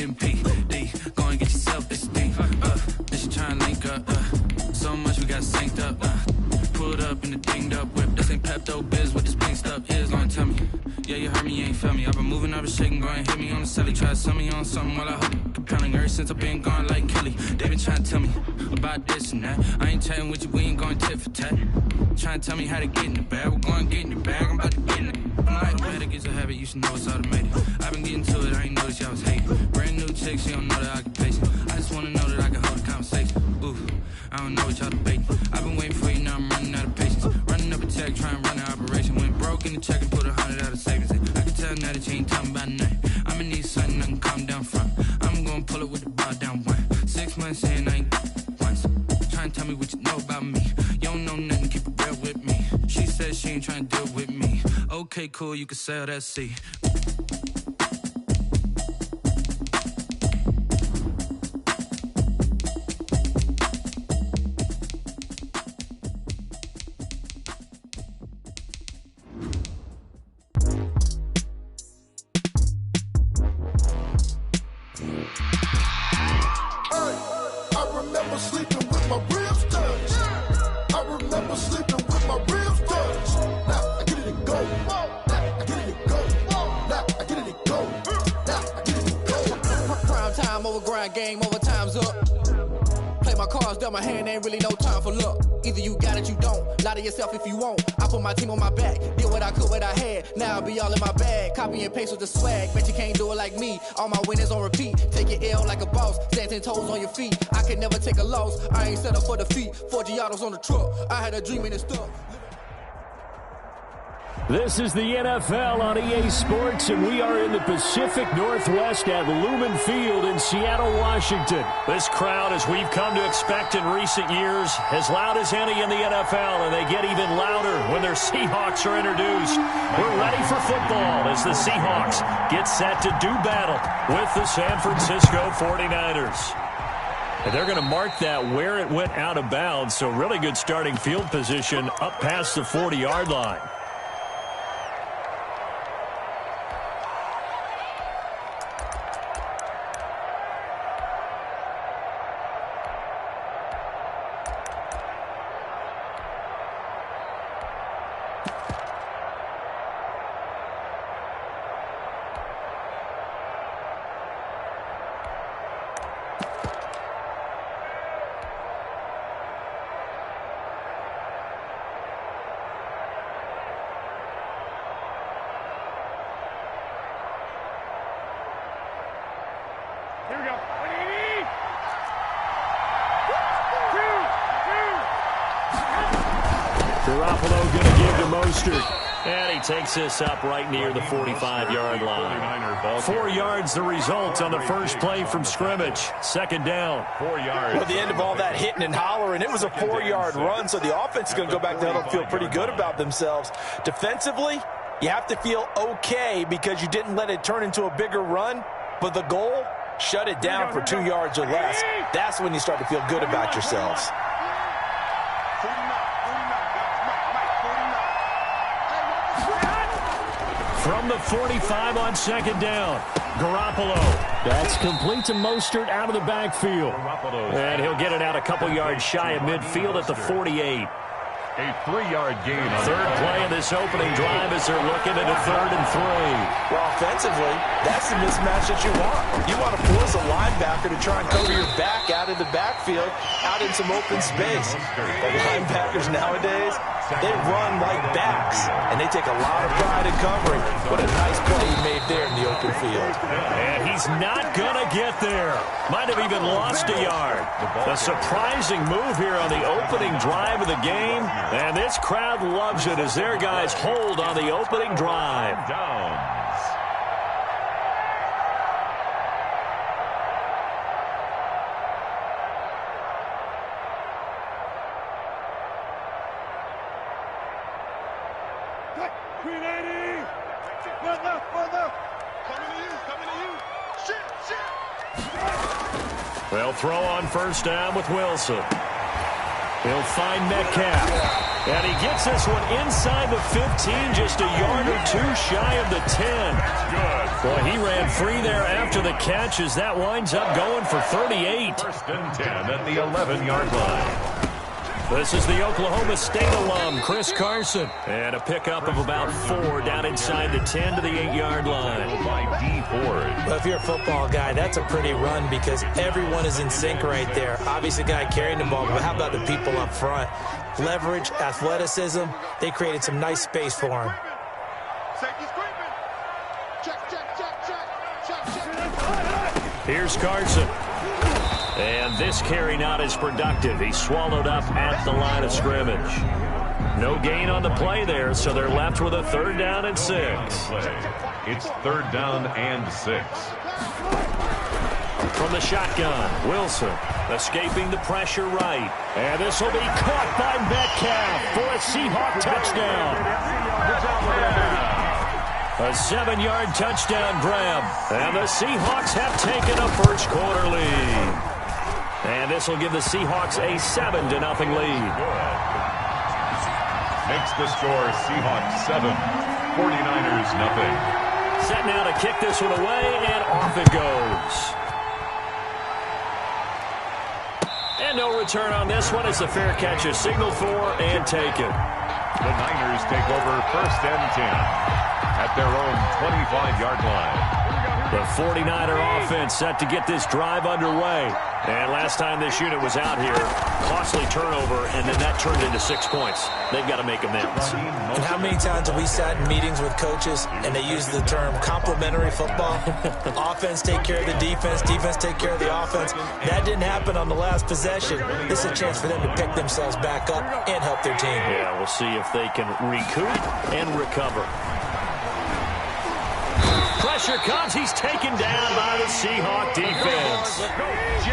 MP. D, go and get yourself this thing. This you trying to link up. So much we got synced up. Pulled up in the dinged up whip. This ain't Pepto Biz with this pink stuff is. Long tell me. Yeah, you heard me, you ain't felt me. I've been moving, I've been shaking, go and hit me on the celly. Try to sell me on something while I hope it compelling. Ever since I've been gone like Kelly, they been trying to tell me about this and that. I ain't chatting with you, we ain't going tit for tat. Trying to tell me how to get in the bag. We're going to get in the bag, I'm about to get in it. I'm like, better get your habit, you should know it's automated. I've been getting to it, I ain't noticed y'all was hating. Brand new chick, she don't know the occupation. I just wanna know that I can hold a conversation. Ooh, I don't know what y'all debating. I've been waiting for you, now I'm running out of patience. Running up a check, trying to run an operation. Went broke in the check and put 100 out of savings in. I can tell now that you ain't talking about nothing. I'ma need something I can calm down from. I'm gonna pull it with the bar down one. 6 months in, I ain't once. Trying to tell me what you know about me. You don't know nothing, keep it real with me. She said she ain't trying to deal with me. Okay, cool, you can sell that C. Game over, time's up. Play my cards, dealt my hand, ain't really no time for luck. Either you got it, you don't. Lie to yourself if you won't. I put my team on my back, did what I could, what I had. Now I'll be all in my bag. Copy and paste with the swag. Bet you can't do it like me. All my winners on repeat. Take your L like a boss. Stand 10 toes on your feet. I can never take a loss. I ain't set up for defeat. 4 Giottos on the truck. I had a dream and it stuck. This is the NFL on EA Sports, and we are in the Pacific Northwest at Lumen Field in Seattle, Washington. This crowd, as we've come to expect in recent years, as loud as any in the NFL, and they get even louder when their Seahawks are introduced. We're ready for football as the Seahawks get set to do battle with the San Francisco 49ers. And they're going to mark that where it went out of bounds, so really good starting field position up past the 40-yard line. Here we go. 180. Garoppolo going to give to Mostert. And he takes this up right near the 45-yard line. 4 yards the result on the first play from scrimmage. Second down. 4 yards. Well, the end of all that hitting and hollering, it was a 4-yard run, so the offense is going to go back to huddle and feel pretty good about themselves. Defensively, you have to feel okay because you didn't let it turn into a bigger run, but the goal, shut it down for 2 yards or less. That's when you start to feel good about yourselves. From the 45 on second down, Garoppolo. That's complete to Mostert out of the backfield. And he'll get it out a couple yards shy of midfield at the 48. A 3-yard gain. Third play of this opening drive as they're looking at a 3rd and 3. Well, offensively, that's the mismatch that you want. You want to force a linebacker to try and cover your back out of the backfield, out in some open space. The linebackers nowadays, they run like backs, and they take a lot of pride in covering. What a nice play he made there in the open field. And he's not going to get there. Might have even lost a yard. A surprising move here on the opening drive of the game. And this crowd loves it as their guys hold on the opening drive. They'll throw on first down with Wilson. He'll find Metcalf. And he gets this one inside the 15, just a yard or two shy of the 10. Good. Boy, he ran free there after the catch as that winds up going for 38. First and 10 at the 11-yard line. This is the Oklahoma State alum, Chris Carson. And a pickup of about 4 down inside the 10 to the 8-yard line. By D. Ford. Well, if you're a football guy, that's a pretty run because everyone is in sync right there. Obviously, the guy carrying the ball, but how about the people up front? Leverage, athleticism, they created some nice space for him. Here's Carson. And this carry not as productive. He's swallowed up at the line of scrimmage. No gain on the play there, so they're left with a 3rd down and 6. It's 3rd down and 6. From the shotgun, Wilson escaping the pressure right. And this will be caught by Metcalf for a Seahawk touchdown. A 7-yard touchdown grab. And the Seahawks have taken a first quarter lead. And this will give the Seahawks a 7-0 lead. Makes the score Seahawks 7, 49ers nothing. Set now to kick this one away, and off it goes. And no return on this one as the fair catch is signaled for and taken. The Niners take over 1st and 10 at their own 25-yard line. The 49er offense set to get this drive underway. And last time this unit was out here, costly turnover, and then that turned into 6 points. They've got to make amends. And how many times have we sat in meetings with coaches and they use the term complementary football? Offense take care of the defense, defense take care of the offense. That didn't happen on the last possession. This is a chance for them to pick themselves back up and help their team. Yeah, we'll see if they can recoup and recover. Pressure comes. He's taken down by the Seahawk defense.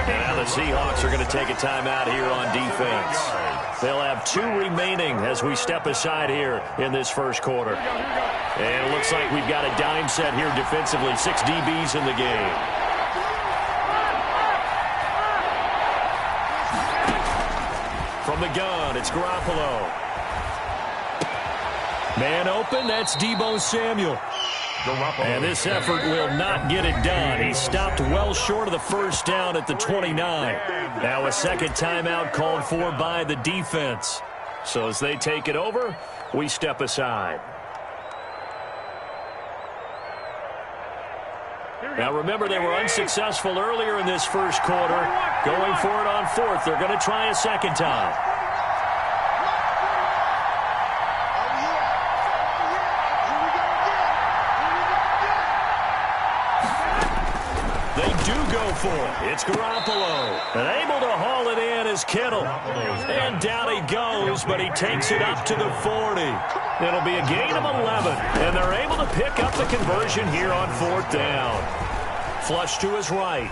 Now the Seahawks are going to take a timeout here on defense. They'll have 2 remaining as we step aside here in this first quarter. And it looks like we've got a dime set here defensively. 6 DBs in the game. From the gun, it's Garoppolo. Man open, that's Deebo Samuel. And this effort will not get it done. He stopped well short of the first down at the 29. Now a second timeout called for by the defense. So as they take it over, we step aside. Now remember, they were unsuccessful earlier in this first quarter. Going for it on 4th. They're going to try a second time. For it. It's Garoppolo. And able to haul it in is Kittle. And down he goes, but he takes it up to the 40. It'll be a gain of 11. And they're able to pick up the conversion here on 4th down. Flush to his right.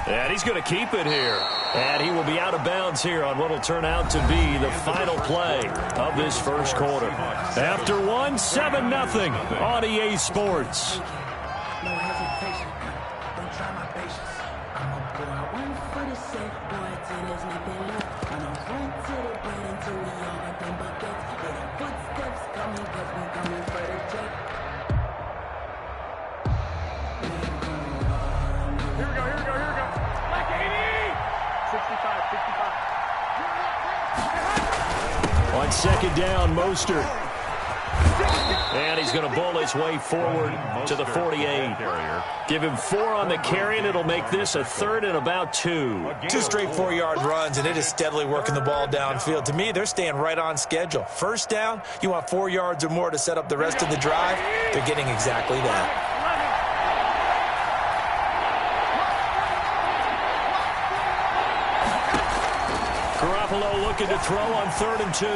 And he's going to keep it here. And he will be out of bounds here on what will turn out to be the final play of this first quarter. After one, 7-0 on EA Sports. On second down, Mostert. And he's going to bowl his way forward to the 48. Give him 4 on the carry, and it'll make this a 3rd and about 2. 2 straight 4-yard runs, and it is steadily working the ball downfield. To me, they're staying right on schedule. First down, you want 4 yards or more to set up the rest of the drive. They're getting exactly that. Garoppolo looking to throw on 3rd and 2.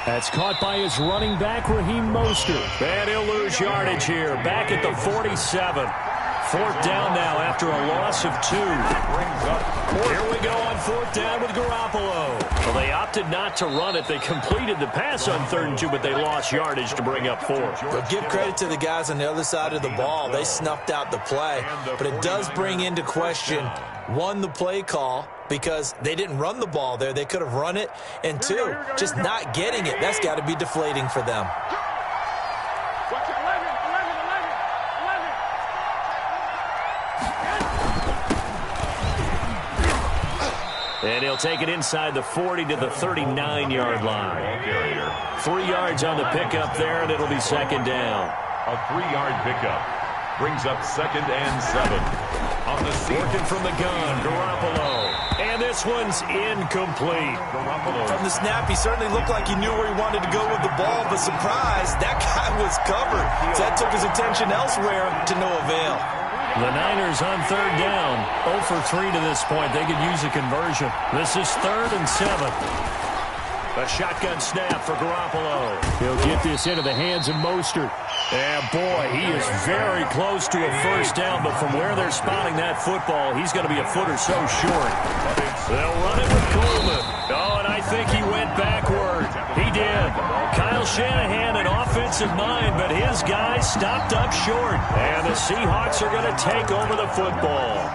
That's caught by his running back, Raheem Mostert. And he'll lose yardage here, back at the 47. 4th down now after a loss of 2. Here we go on 4th down with Garoppolo. Well, they opted not to run it. They completed the pass on 3rd and 2, but they lost yardage to bring up 4. But give credit to the guys on the other side of the ball. They snuffed out the play. But it does bring into question One, the play call, because they didn't run the ball there. They could have run it. And two, just not getting it. That's got to be deflating for them. And he'll take it inside the 40 to the 39-yard line. 3 yards on the pickup there, and it'll be second down. A 3-yard pickup brings up 2nd and 7. On the working from the gun, Garoppolo. And this one's incomplete. From the snap, he certainly looked like he knew where he wanted to go with the ball, but surprise, that guy was covered. So that took his attention elsewhere to no avail. The Niners on third down. 0 for 3 to this point. They could use a conversion. This is 3rd and 7. A shotgun snap for Garoppolo. He'll get this into the hands of Mostert. And boy, he is very close to a first down, but from where they're spotting that football, he's going to be a foot or so short. They'll run it with Coleman. Oh, and I think he went backward. He did. Kyle Shanahan, an offensive mind, but his guys stopped up short. And the Seahawks are going to take over the football.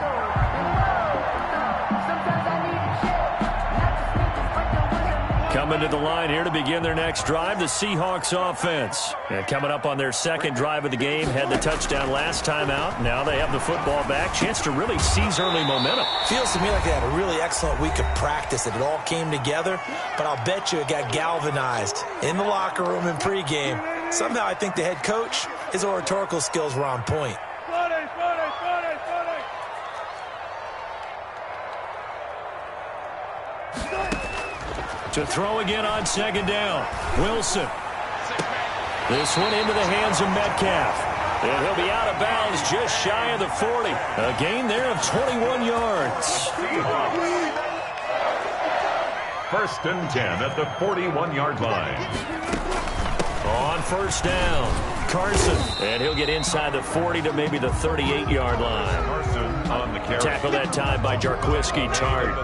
Coming to the line here to begin their next drive, the Seahawks offense. And coming up on their second drive of the game, had the touchdown last time out. Now they have the football back. Chance to really seize early momentum. Feels to me like they had a really excellent week of practice, that it all came together. But I'll bet you it got galvanized in the locker room in pregame. Somehow I think the head coach, his oratorical skills were on point. To throw again on second down. Wilson. This one into the hands of Metcalf. And he'll be out of bounds just shy of the 40. A gain there of 21 yards. 1st and 10 at the 41-yard line. On first down, Carson. And he'll get inside the 40 to maybe the 38-yard line. Carson on the carry. Tackle that time by Jarquiski Tart.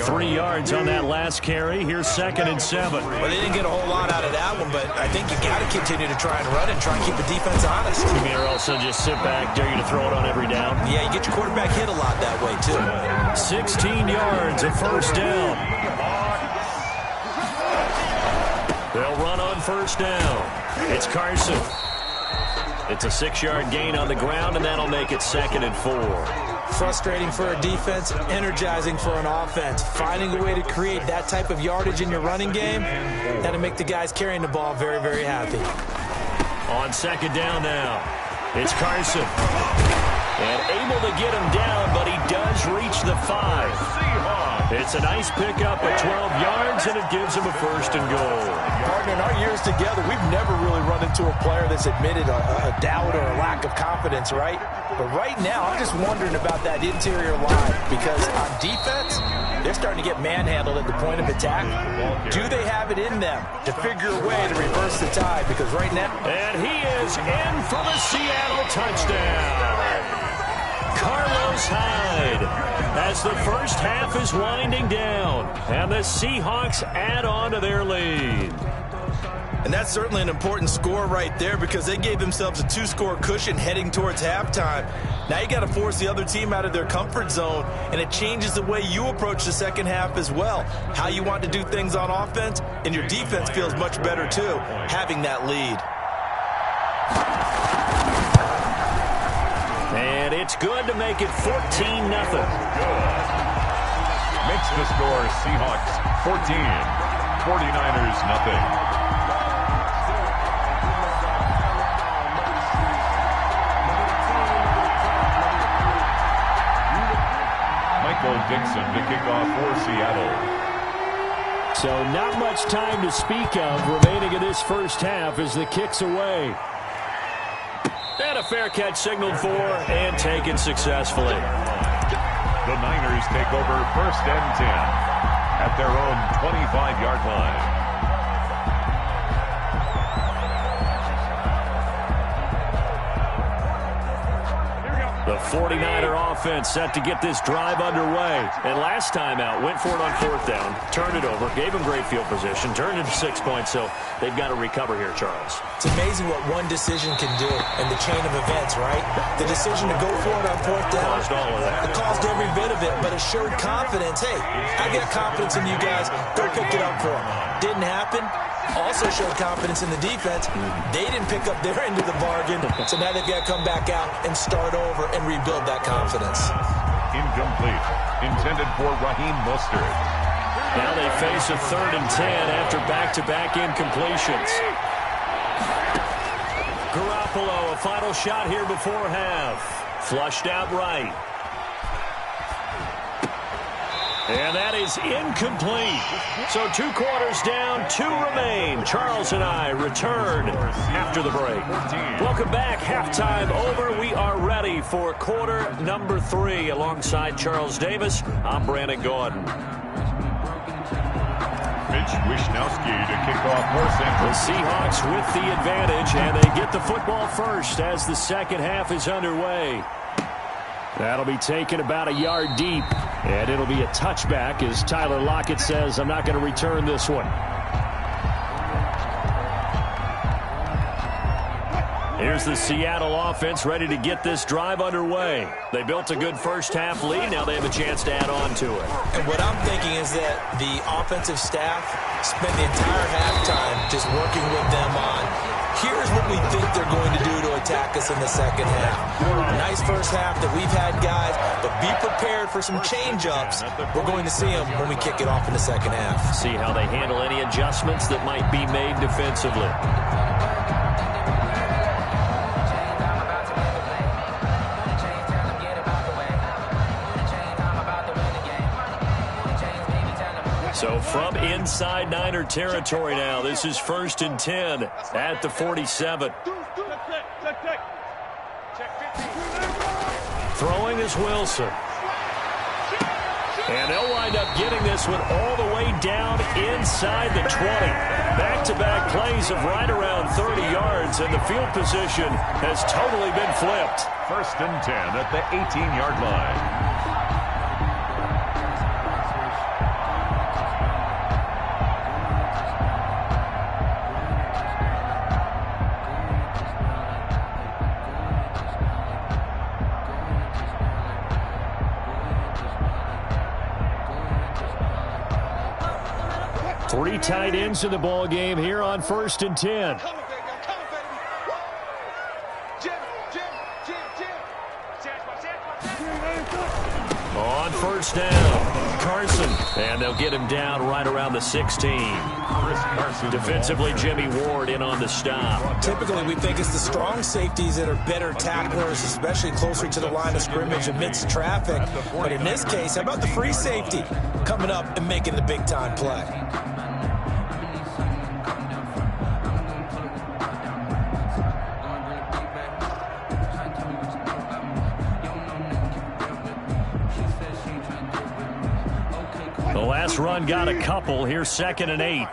3 yards on that last carry. Here's 2nd and 7. Well, they didn't get a whole lot out of that one, but I think you got to continue to try and run it and try and keep the defense honest. You mean also just sit back, dare you to throw it on every down? Yeah, you get your quarterback hit a lot that way, too. 16 yards, a first down. They'll run on first down. It's Carson. It's a 6-yard gain on the ground, and that'll make it 2nd and 4. Frustrating for a defense, energizing for an offense. Finding a way to create that type of yardage in your running game, that'll make the guys carrying the ball very, very happy. On second down now, it's Carson. And able to get him down, but he does reach the 5. It's a nice pickup at 12 yards, and it gives him a 1st and goal. Partner, in our years together, we've never really run into a player that's admitted a doubt or a lack of confidence, right? But right now, I'm just wondering about that interior line, because on defense, they're starting to get manhandled at the point of attack. Do they have it in them to figure a way to reverse the tide? Because right now... And he is in for the Seattle touchdown. Carlos Hyde, as the first half is winding down, and the Seahawks add on to their lead. And that's certainly an important score right there, because they gave themselves a 2-score cushion heading towards halftime. Now you got to force the other team out of their comfort zone, and it changes the way you approach the second half as well. How you want to do things on offense, and your defense feels much better too, having that lead. And it's good to make it 14-0. Makes the score Seahawks 14, 49ers nothing. Michael Dixon to kick off for Seattle. So not much time to speak of remaining in this first half as the kick's away. And a fair catch signaled for and taken successfully. The Niners take over 1st and 10 at their own 25-yard line. The 49er offense set to get this drive underway. And last time out, went for it on 4th down, turned it over, gave them great field position, turned it to 6 points, so they've got to recover here, Charles. It's amazing what one decision can do in the chain of events, right? The decision to go for it on 4th down. Caused all of that. It caused every bit of it, but it showed confidence. Hey, I got confidence in you guys. Go pick it up for them. Didn't happen. Also showed confidence in the defense. They didn't pick up their end of the bargain, so now they've got to come back out and start over and rebuild that confidence. Incomplete. Intended for Raheem Mostert. Now they face a 3rd and 10 after back-to-back incompletions. Garoppolo, a final shot here before half. Flushed out right. And that is incomplete. So 2 quarters down, 2 remain. Charles and I return after the break. Welcome back. Halftime over. We are ready for quarter number 3. Alongside Charles Davis, I'm Brandon Gordon. Mitch Wishnowski to kick off North Central. The Seahawks with the advantage, and they get the football first as the second half is underway. That'll be taken about a yard deep, and it'll be a touchback as Tyler Lockett says, I'm not going to return this one. Here's the Seattle offense ready to get this drive underway. They built a good first half lead. Now they have a chance to add on to it. And what I'm thinking is that the offensive staff spent the entire halftime just working with them on, here's what we think they're going to do to attack us in the second half. A nice first half that we've had, guys, but be prepared for some change-ups. We're going to see them when we kick it off in the second half. See how they handle any adjustments that might be made defensively. So from inside Niner territory now, this is 1st and 10 at the 47. Throwing is Wilson. And they'll wind up getting this one all the way down inside the 20. Back-to-back plays of right around 30 yards, and the field position has totally been flipped. 1st and 10 at the 18-yard line. Three tight ends in the ball game here on 1st and 10. On 1st down, Carson, and they'll get him down right around the 16. Defensively, Jimmy Ward in on the stop. Typically, we think it's the strong safeties that are better tacklers, especially closer to the line of scrimmage amidst traffic. But in this case, how about the free safety coming up and making the big-time play? The last run got a couple. Here's 2nd and 8.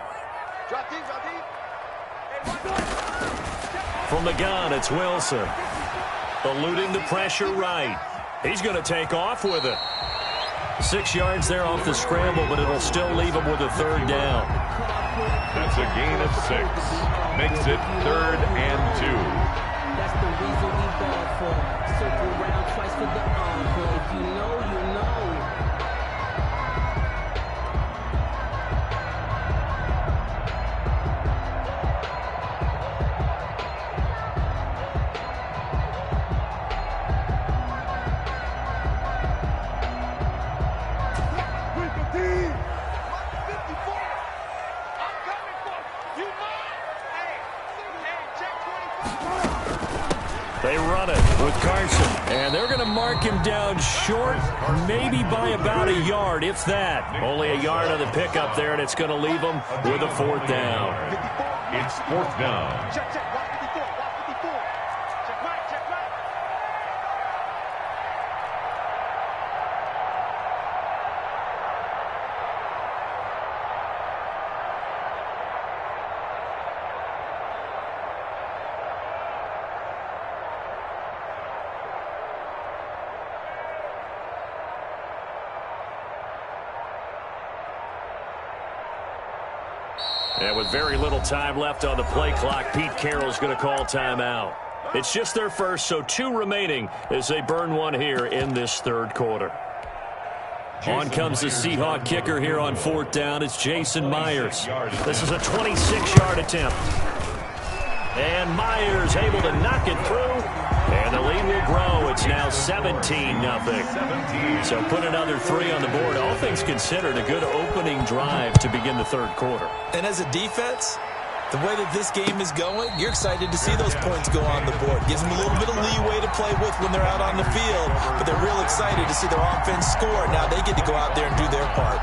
From the gun, it's Wilson. Eluding the pressure right. He's going to take off with it. 6 yards there off the scramble, but it'll still leave him with a 3rd down. That's a gain of 6. Makes it 3rd and 2. That's the reason we ball for. Circle round twice for the encore. If you know, you know. They run it with Carson, and they're going to mark him down short, maybe by about a yard, if that. Only a yard on the pickup there, and it's going to leave them with a 4th down. It's 4th down. And with very little time left on the play clock, Pete Carroll's going to call timeout. It's just their first, so 2 remaining as they burn one here in this third quarter. On comes the Seahawk kicker here on 4th down. It's Jason Myers. This is a 26-yard attempt. And Myers able to knock it through. And the lead will grow. It's now 17-0. So put another 3 on the board. All things considered, a good opening drive to begin the third quarter. And as a defense, the way that this game is going, you're excited to see those points go on the board. Gives them a little bit of leeway to play with when they're out on the field, but they're real excited to see their offense score. Now they get to go out there and do their part.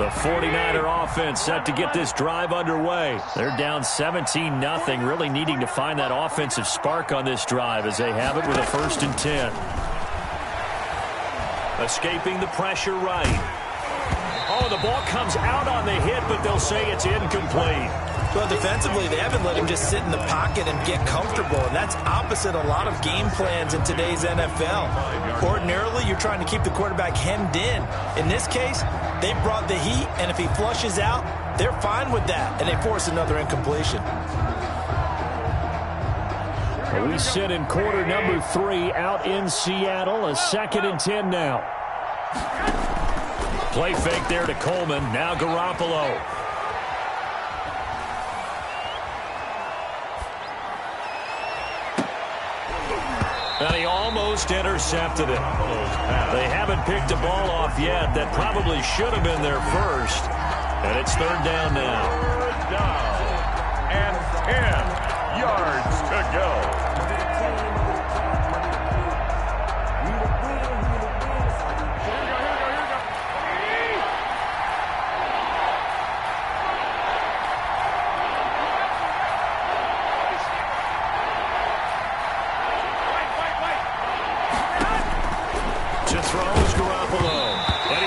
The 49er offense set to get this drive underway. They're down 17-0, really needing to find that offensive spark on this drive as they have it with a 1st and 10. Escaping the pressure right. Oh, the ball comes out on the hit, but they'll say it's incomplete. Well, defensively, they haven't let him just sit in the pocket and get comfortable, and that's opposite a lot of game plans in today's NFL. Ordinarily, you're trying to keep the quarterback hemmed in. In this case, they brought the heat, and if he flushes out, they're fine with that, and they force another incompletion. We sit in quarter number 3 out in Seattle, a 2nd and 10 now. Play fake there to Coleman. Now Garoppolo. And he almost intercepted it. They haven't picked a ball off yet. That probably should have been their first. And it's 3rd down now. 3rd down. And 10 yards to go.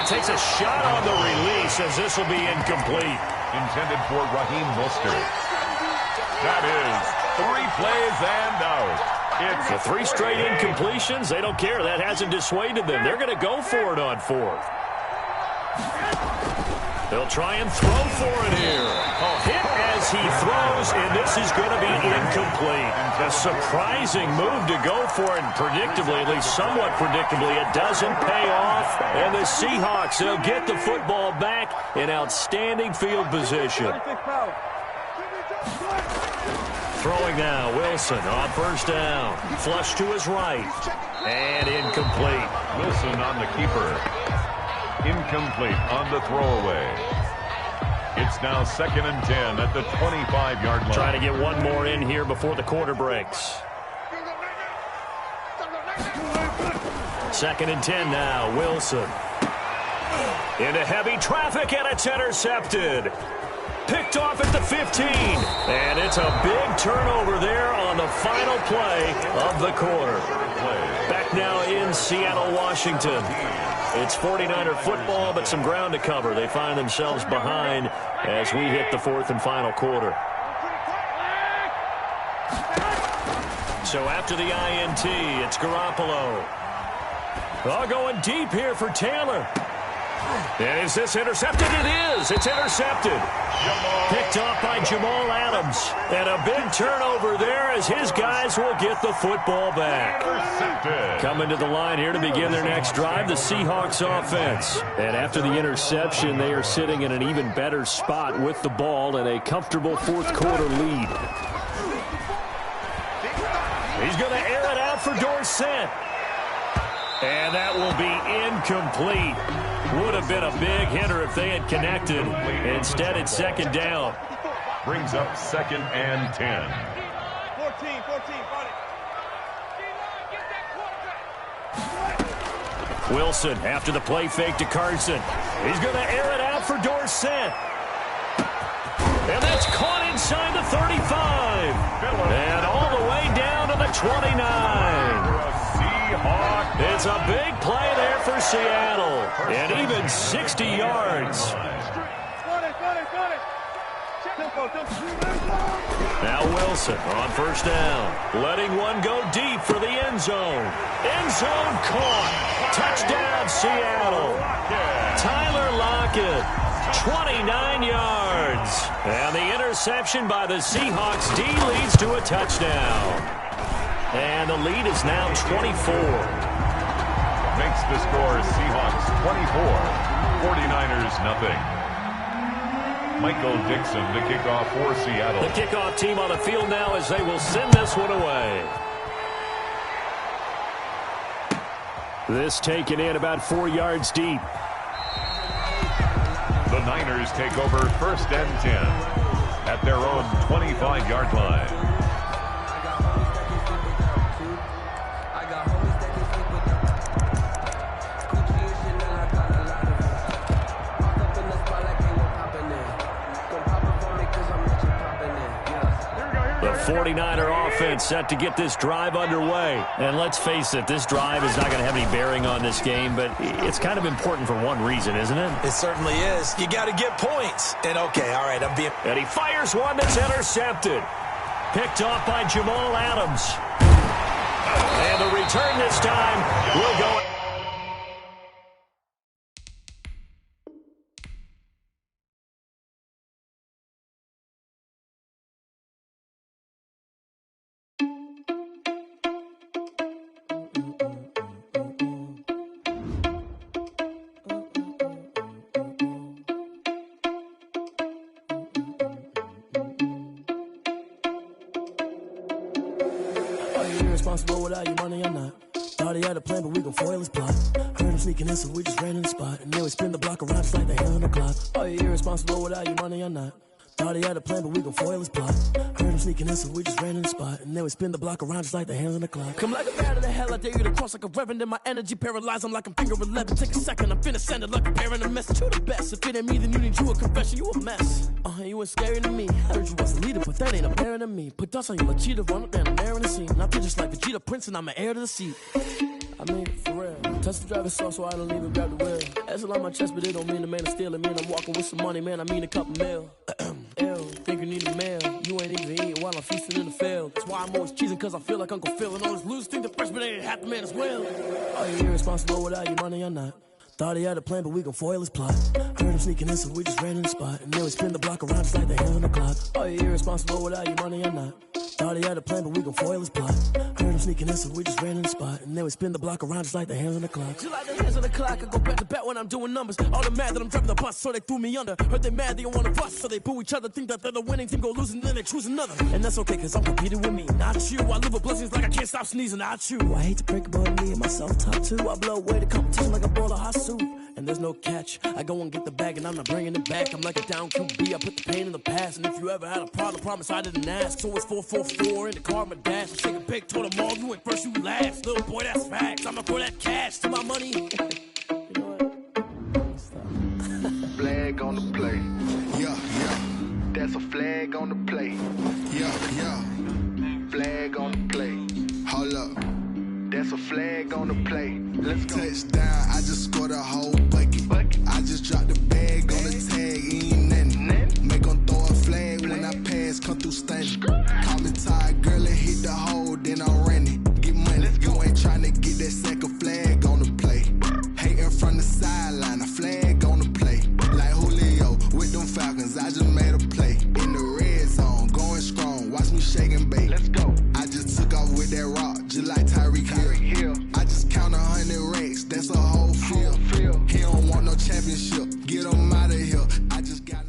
Takes a shot on the release as this will be incomplete. Intended for Raheem Mostert. That is 3 plays and out. The 3 straight incompletions, they don't care. That hasn't dissuaded them. They're going to go for it on 4th. They'll try and throw for it here. A hit as he throws, and this is going to be incomplete. A surprising move to go for it, and predictably, at least somewhat predictably, it doesn't pay off. And the Seahawks, they'll get the football back in outstanding field position. Throwing now, Wilson on 1st down. Flush to his right. And incomplete. Wilson on the keeper. Incomplete on the throwaway. It's now 2nd and 10 at the 25-yard line. Trying to get one more in here before the quarter breaks. 2nd and 10 now, Wilson. Into heavy traffic, and it's intercepted. Picked off at the 15. And it's a big turnover there on the final play of the quarter. Back now in Seattle, Washington. It's 49er football, but some ground to cover. They find themselves behind as we hit the 4th and final quarter. So after the INT, it's Garoppolo. Oh, going deep here for Taylor. And is this intercepted? It is. It's intercepted. Picked off by Jamal Adams. And a big turnover there as his guys will get the football back. Coming to the line here to begin their next drive, the Seahawks offense. And after the interception, they are sitting in an even better spot with the ball and a comfortable 4th quarter lead. He's going to air it out for Dorsett. And that will be incomplete. Would have been a big hitter if they had connected. Instead, it's 2nd down. Brings up 2nd and 10. 14, Wilson after the play fake to Carson. He's going to air it out for Dorsett. And that's caught inside the 35. And all the way down to the 29. It's a big play there for Seattle. And even 60 yards. Now Wilson on 1st down. Letting one go deep for the end zone. End zone caught. Touchdown, Seattle. Tyler Lockett 29 yards. And the interception by the Seahawks D leads to a touchdown. And the lead is now 24. Makes the score Seahawks 24, 49ers nothing. Michael Dixon to kick off for Seattle. The kickoff team on the field now as they will send this one away. This taken in about 4 yards deep. The Niners take over 1st and 10 at their own 25-yard line. The 49er offense set to get this drive underway. And let's face it, this drive is not going to have any bearing on this game, but it's kind of important for one reason, isn't it? It certainly is. You got to get points. And okay, all right, I'm being... And he fires one that's intercepted. Picked off by Jamal Adams. And the return this time will go... Responsible without your money or not. Thought he had a plan, but we gon' foil his plot. Heard him sneaking in, so we just ran in the spot. And then we spin the block around just like the hand on the clock. Are you irresponsible without your money or not? Thought he had a plan, but we gon' foil his plot. Heard him sneaking in, so we just ran in the spot. And then we spin the block around just like the hands on the clock. Come like a bat of the hell, I dare you to cross like a reverend. In my energy paralyzed, I'm like I'm finger 11. Take a second, I'm finna send it like a parent a message. You the best, if it ain't me, then you need you a confession. You a mess. You ain't scary to me. Heard you was a leader, but that ain't apparent to me. Put dust on you like cheetah, run up down, I'm there in the scene. I feel just like Vegeta Prince, and I'm an heir to the seat. I mean, for real. Touch the driver's soft, so I don't even grab the wheel. That's on my chest, but it don't mean the man is stealing. Man, I'm walking with some money, man, I mean a couple mil. Ew, think you need a mail. You ain't even eating while I'm feasting in the field. That's why I'm always cheesing, cause I feel like Uncle Phil. And all this lose think the freshman ain't half the man as well. Are you irresponsible without your money or not? Thought he had a plan, but we gon' foil his plot. Heard him sneaking in, so we just ran in the spot. And then we spin the block around just like the hand on the clock. Are you irresponsible without your money or not? Thought he had a plan, but we gon' foil his plot. Heard him sneaking in, so we just ran in the spot. And then we spin the block around just like the hands on the clock. Just like the hands on the clock, I go back to back when I'm doing numbers. All the mad that I'm driving the bus, so they threw me under. Heard they mad, they don't wanna bust, so they boo each other. Think that they're the winning team, go losing, then they choose another. And that's okay, cause I'm competing with me, not you. I live with blessings like I can't stop sneezing, not you. I hate to break it, but me and myself top too. I blow away the competition like a bowl of hot soup. And there's no catch. I go and get the bag and I'm not bringing it back. I'm like a down QB, I put the pain in the past. And if you ever had a problem, promise I didn't ask. So it's 444 in the car, my dash. I shake a big, told them all, you went first, you last. Little boy, that's facts. I'ma throw that cash to my money. You know what? Flag on the play. Yeah, yeah. That's a flag on the play. Yeah, yeah. Flag on the play. Hold up. That's a flag on the play. Let's go. Touchdown, I just scored a whole bucket. I just dropped the bag on the tag, ain't nothing. Make them throw a flag when I pass, come through stunning. Call me tired, girl, and hit the hole, then I'm running. Get money, you ain't trying to get that second flag on the play. Hating from the sideline, a flag on the play. Like Julio with them Falcons, I just made a play. In the red zone, going strong, watch me shake and bake. Let's go. I just took off with that rock, just like Tyreek Hill. I just count 100 racks, that's a whole field. He don't want no championship, get him out of here. I just gotta...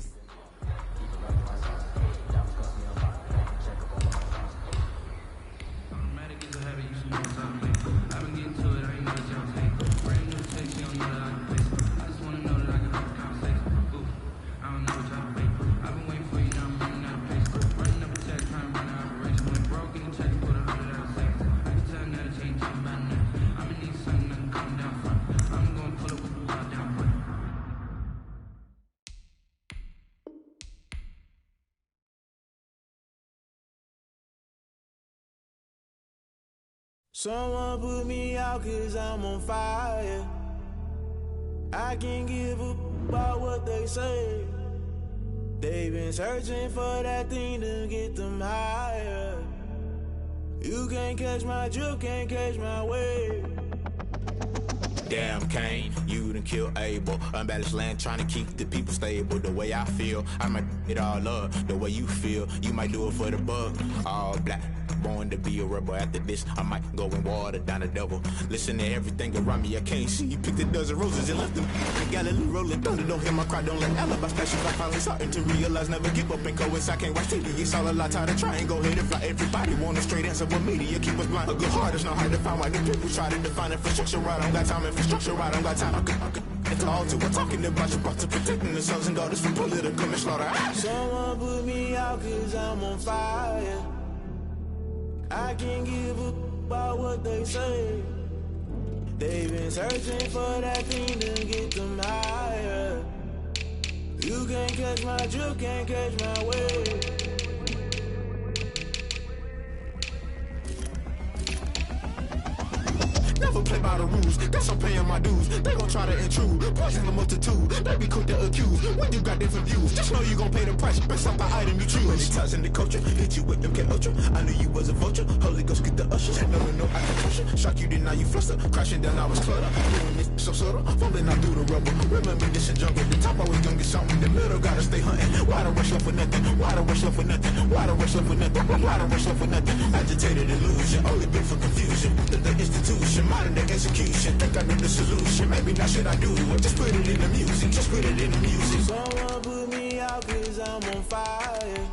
Someone put me out cause I'm on fire. I can't give a about what they say. They've been searching for that thing to get them higher. You can't catch my drift, can't catch my wave. Damn, Kane, you done kill Abel. Unbalanced land, trying to keep the people stable. The way I feel, I might it all up. The way you feel, you might do it for the buck. All black, born to be a rebel. After this, I might go and water down the devil. Listen to everything around me, I can't see. Picked a dozen roses and left them. Galilee rolling thunder, don't hear my cry, don't let alibi specials. I finally starting to realize, never give up and coincide. Can't watch TV, it's all a lot, tired of trying. Go ahead and fly. Everybody want a straight answer, but media keep us blind. A good heart is not hard to find. Why the people try to define infrastructure right? I don't got time, infrastructure right? I don't got time. I could it's all to we're talking about you brought to protecting the sons and daughters from political and slaughter. Someone put me out cause I'm on fire. I can't give up about what they say. They've been searching for that thing to get them higher. You can't catch my drift, can't catch my wave. Never play by the rules, guess I'm paying my dues. They gon' try to intrude, poison the multitude. They be quick to accuse, when you got different views. Just know you gon' pay the price, based off the item you choose. Many times in the culture, hit you with MK Ultra. I knew you was a vulture, Holy Ghost get the usher. No, I can trust you, shock you, then now you fluster. Crashing down, I was clutter, doing this so subtle. Falling out through the rubble, remember this is jungle. The top always gonna get something, the middle gotta stay hunting. Why the rush left for nothing, why the rush left for nothing, why the rush left for nothing, why the rush left for nothing. Agitated illusion, only been for confusion. The institution, modern day execution. Think I know the solution, maybe not should I do it. Just put it in the music, just put it in the music. Someone put me out cause I'm on fire.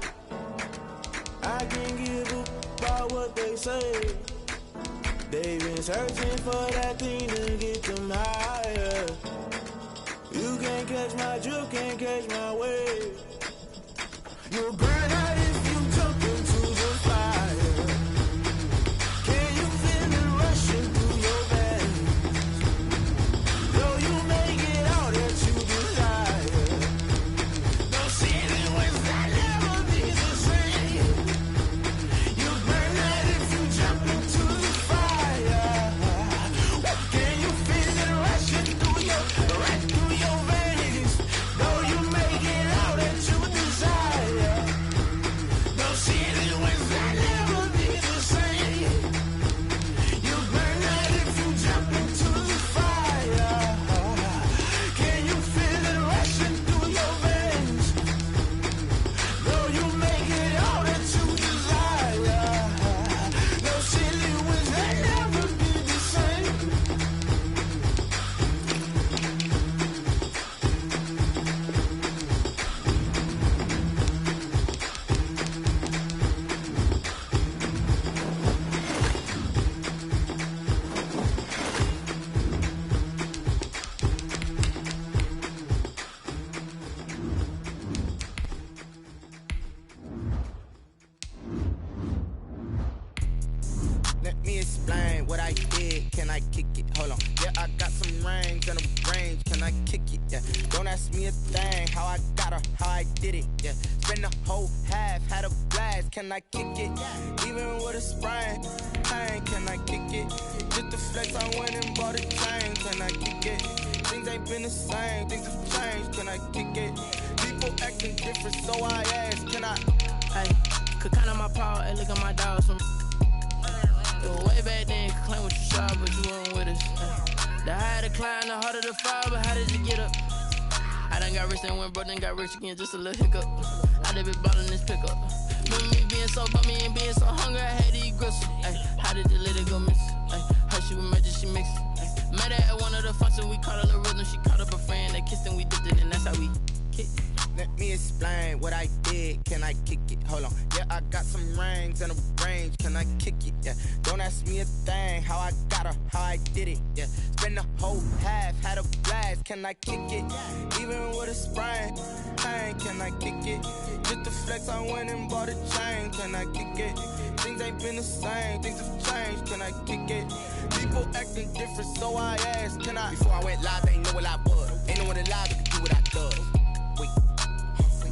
I can't give up about what they say. They've been searching for that thing to get them higher. You can't catch my drift, can't catch my wave. You'll burn out if you jump into the fire. Can you feel it rushing through your veins? Though you make it all that you desire. No ceiling was that never be the same. You burn out if you jump into the fire. Can you feel it rushing through your veins? Though you make it all that you desire. No ceiling was that never be the same. You burn out if you jump into the fire. Can you feel it rushing through your veins? Though you make it all that you desire. No ceiling was that never be the same. Let me explain what I did. Can I kick it? Hold on. Yeah, I got some range and a range. Can I kick it? Yeah. Don't ask me a thing. How I got her, how I did it. Yeah. Spend the whole half, had a blast. Can I kick it? Even with a sprain. Pain, can I kick it? Just the flex, I went and bought a chain. Can I kick it? Things ain't been the same. Things have changed. Can I kick it? People acting different, so I ask. Can I? Hey, could count on my power, hey, look at my dogs. Way back then, could claim what you saw, but you weren't with us. The higher the climb, the harder the fall, but how did you get up? I done got rich and went broke, then got rich again, just a little hiccup. I done been ballin' this pickup. Remember me being so bummy and being so hungry, I had to eat gristle. Ay, how did you let it go miss? Ay, how she was magic, she mixed. Met her at one of the functions, we caught a little rhythm, she caught up a friend, they kissed and we dipped it, and that's how we kicked. Let me explain what I did. Can I kick it? Hold on. Yeah, I got some rings and a range. Can I kick it? Yeah. Don't ask me a thing. How I got her, how I did it. Yeah. Spend the whole half, had a blast. Can I kick it? Even with a sprain. Pain, can I kick it? Just the flex, I went and bought a chain. Can I kick it? Things ain't been the same. Things have changed. Can I kick it? People acting different, so I asked. Can I? Before I went live, they ain't know what I was. Ain't no one alive that could do what I does. Wait.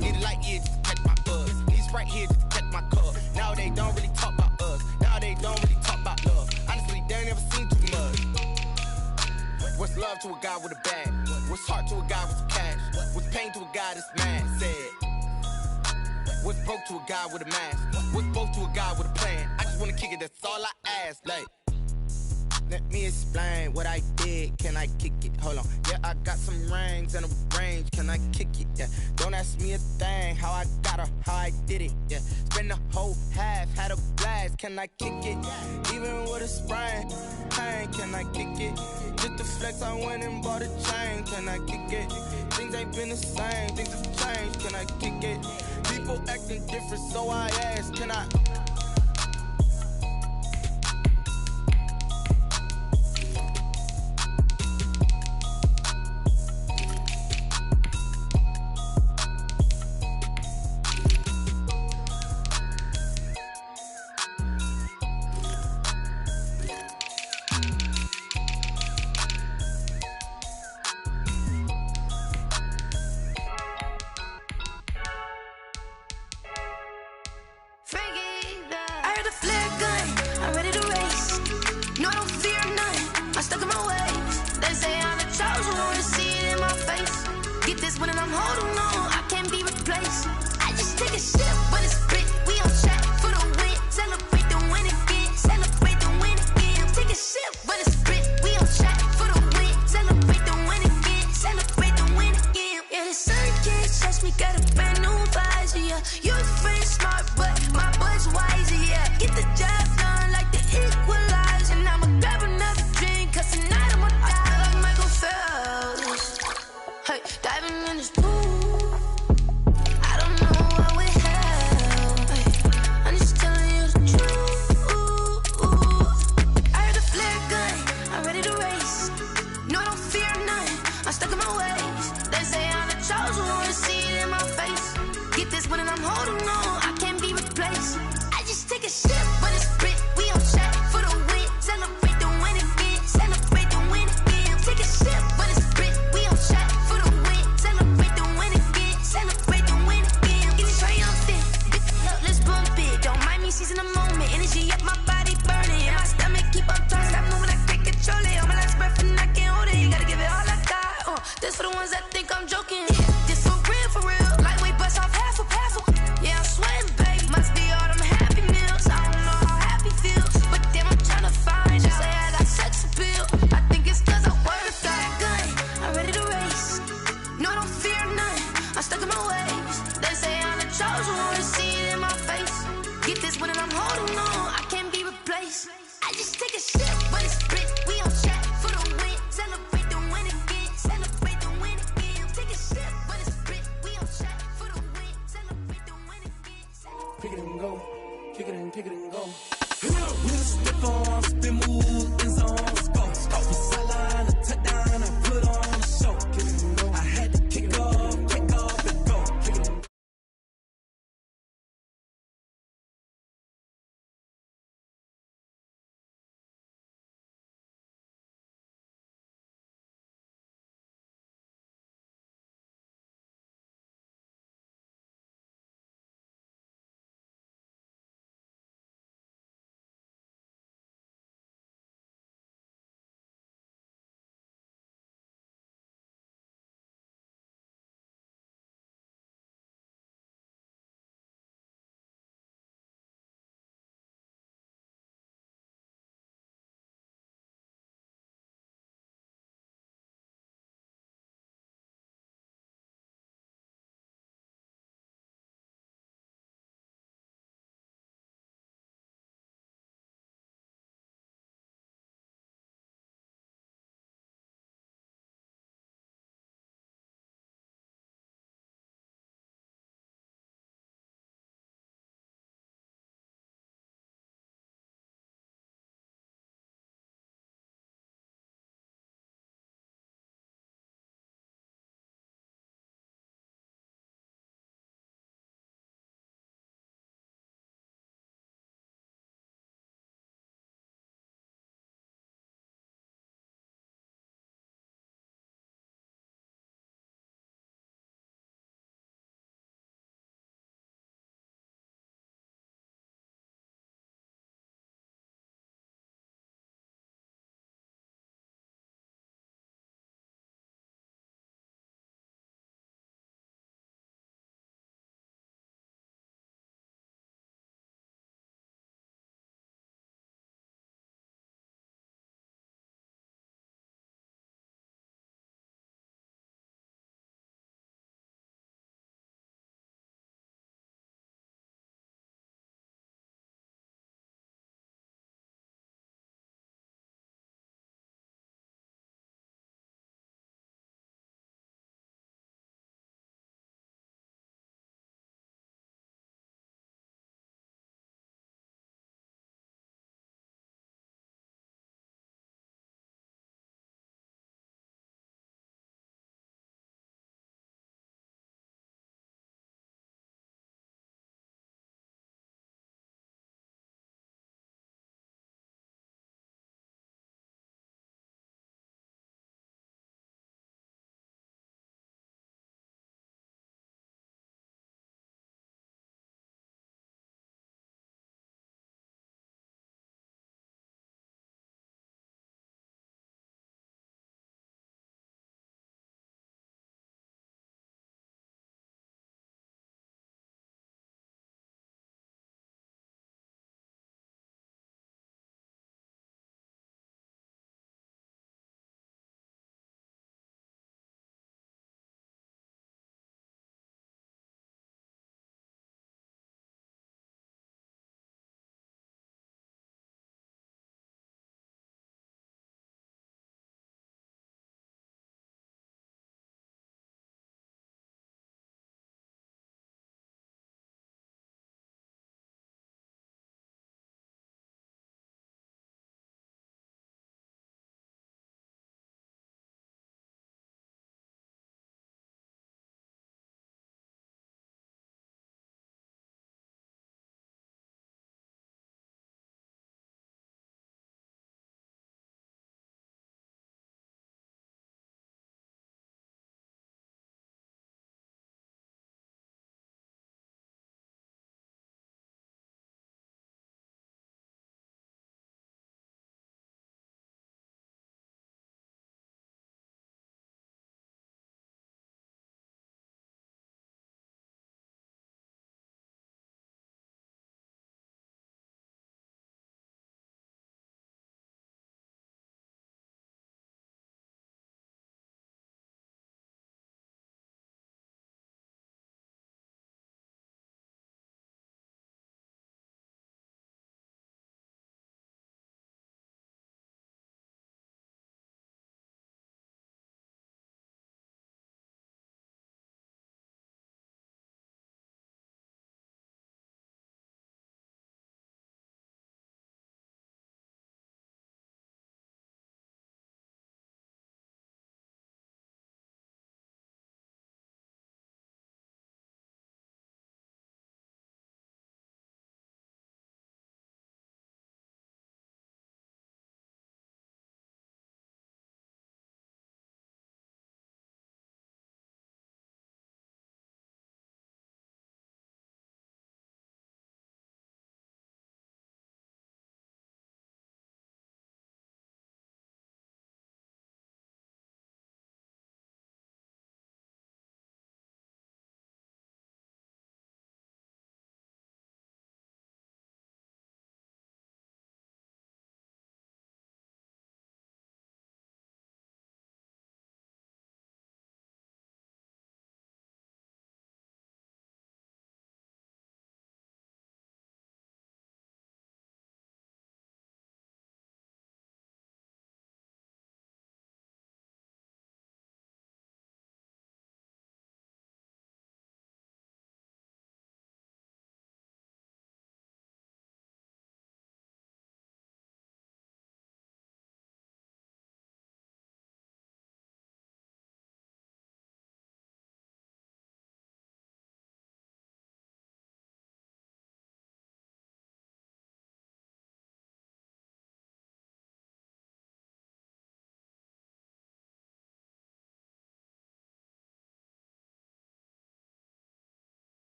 Need a light here just to catch my buzz. Need Sprite here just to catch my cup. Now they don't really talk about us. Now they don't really talk about love. Honestly, they ain't never seen too much. What's love to a guy with a bag? What's heart to a guy with some cash? What's pain to a guy that's mad? Said. What's broke to a guy with a mask? What's both to a guy with a plan? I just wanna kick it, that's all I ask. Like, Let me explain what I did. Can I kick it? Hold on. Yeah, I got some rings and a range. Can I kick it? Yeah. Don't ask me a thing. How I got her, how I did it. Yeah. Spend the whole half, had a blast. Can I kick it? Even with a sprain, pain. Can I kick it? Just to flex, I went and bought a chain. Can I kick it? Things ain't been the same. Things have changed. Can I kick it? People acting different, so I asked. Can I?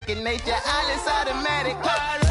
second nature. Alice automatic. Call up.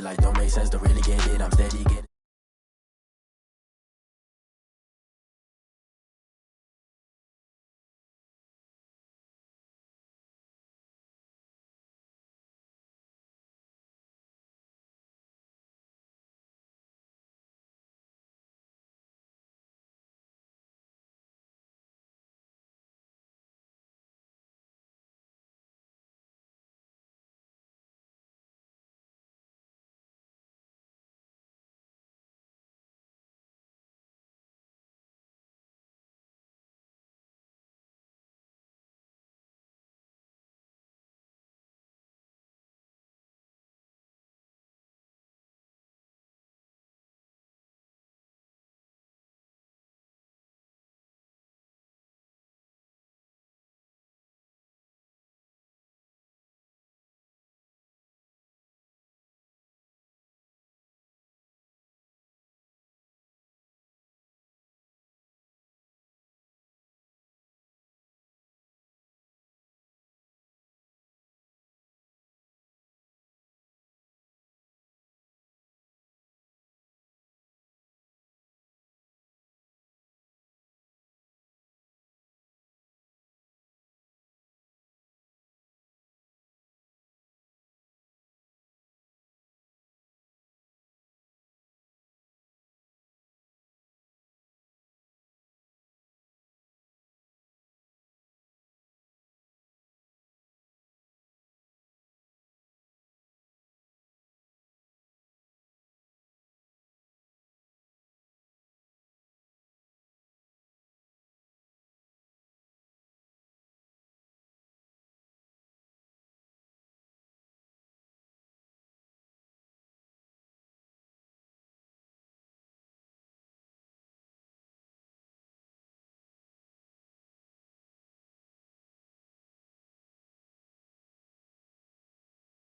like don't make sense to really get it. I'm steady getting